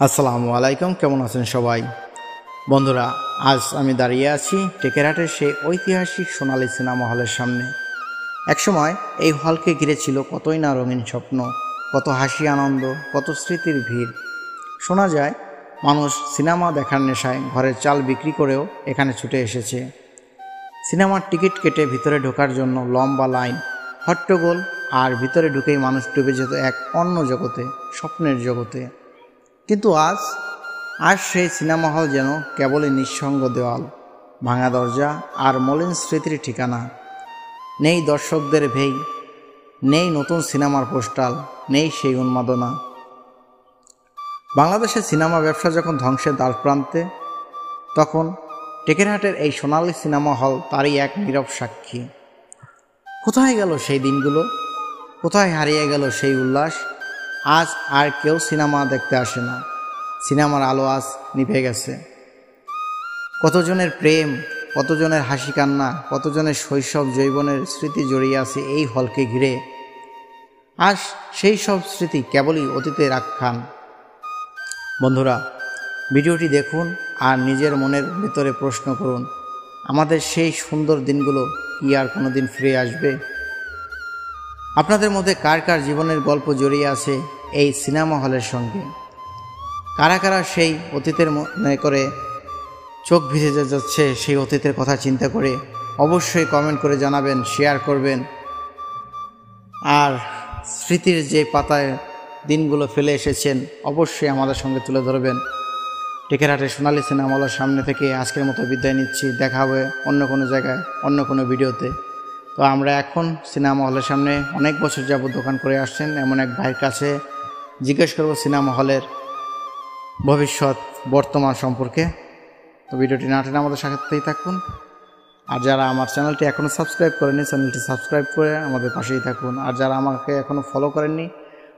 আসসালামু আলাইকুম, কেমন আছেন সবাই? বন্ধুরা, আজ আমি দাঁড়িয়ে আছি টেকেরহাটের সেই ঐতিহাসিক সোনালী সিনেমা হলের সামনে। একসময় এই হলকে ঘিরে ছিল কতই না রঙিন স্বপ্ন, কত হাসি আনন্দ, কত স্মৃতির ভিড়। শোনা যায় মানুষ সিনেমা দেখার নেশায় ঘরের চাল বিক্রি করেও এখানে ছুটে এসেছে। সিনেমার টিকিট কেটে ভিতরে ঢোকার জন্য লম্বা লাইন, হট্টগোল, আর ভিতরে ঢুকেই মানুষ ডুবে যেত এক অন্য জগতে, স্বপ্নের জগতে। কিন্তু আজ সেই সিনেমা হল যেন কেবলই নিঃসঙ্গ দেওয়াল, ভাঙা দরজা আর মলিন স্মৃতির ঠিকানা। নেই দর্শকদের ভেই, নেই নতুন সিনেমার পোস্টাল, নেই সেই উন্মাদনা। বাংলাদেশের সিনেমা ব্যবসা যখন ধ্বংসের দ্বারপ্রান্তে, তখন টেকেরহাটের এই সোনালী সিনেমা হল তারই এক নীরব সাক্ষী। কোথায় গেল সেই দিনগুলো? কোথায় হারিয়ে গেল সেই উল্লাস? আজ আর কেউ সিনেমা দেখতে আসে না। সিনেমার আলো আজ নিভে গেছে। কতজনের প্রেম, কতজনের হাসি কান্না, কতজনের শৈশব যৌবনের স্মৃতি জড়িয়ে আছে এই হলকে ঘিরে। আজ সেই সব স্মৃতি কেবলই অতীতের আখ্যান। বন্ধুরা, ভিডিওটি দেখুন আর নিজের মনের ভিতরে প্রশ্ন করুন, আমাদের সেই সুন্দর দিনগুলো কি আর কোনোদিন ফিরে আসবে? আপনাদের মধ্যে কার কার জীবনের গল্প জড়িয়ে আছে এই সিনেমা হলের সঙ্গে? কারা কারা সেই অতীতের মনে করে চোখ ভিজে যাচ্ছে সেই অতীতের কথা চিন্তা করে? অবশ্যই কমেন্ট করে জানাবেন, শেয়ার করবেন। আর স্মৃতির যে পাতায় দিনগুলো ফেলে এসেছেন অবশ্যই আমাদের সঙ্গে তুলে ধরবেন। টেকেরহাটের সোনালী সিনেমা হলের সামনে থেকে আজকের মতো বিদায় নিচ্ছি। দেখা হবে অন্য কোনো জায়গায়, অন্য কোনো ভিডিওতে। তো আমরা এখন সিনেমা হলের সামনে অনেক বছর যাবত দোকান করে আসছেন এমন এক ভাইয়ের কাছে জিজ্ঞেস করব সিনেমা হলের ভবিষ্যৎ বর্তমান সম্পর্কে। তো ভিডিওটি না টেনে আমাদের সাথেই থাকুন। আর যারা আমার চ্যানেলটি এখনও সাবস্ক্রাইব করেনি, চ্যানেলটি সাবস্ক্রাইব করে আমাদের পাশেই থাকুন। আর যারা আমাকে এখনও ফলো করেননি,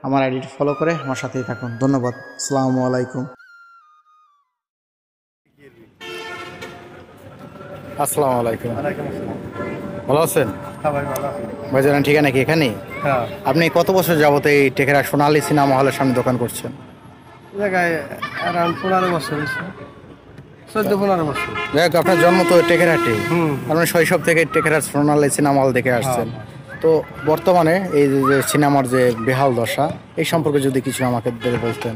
আমার আইডিটি ফলো করে আমার সাথেই থাকুন। ধন্যবাদ। আসসালামু আলাইকুম। আসসালামু আলাইকুম। ভালো আছেন? ভাইজান ঠিকানা কি এখানে? আপনি কত বছর যাবত এই টেকেরহাট সোনালী সিনেমা হলের সামনে দোকান করছেন? জায়গায় অ্যারাউন্ড 15 বছর, 14-15 বছর। যাই হোক, আপনার জন্ম তো টেকেরহাটে, আপনি শৈশব থেকে টেকেরহাট সোনালী সিনেমা হল দেখে আসছেন। তো বর্তমানে এই যে সিনেমার যে বেহাল দশা, এই সম্পর্কে যদি কিছু আমাকে বলতেন।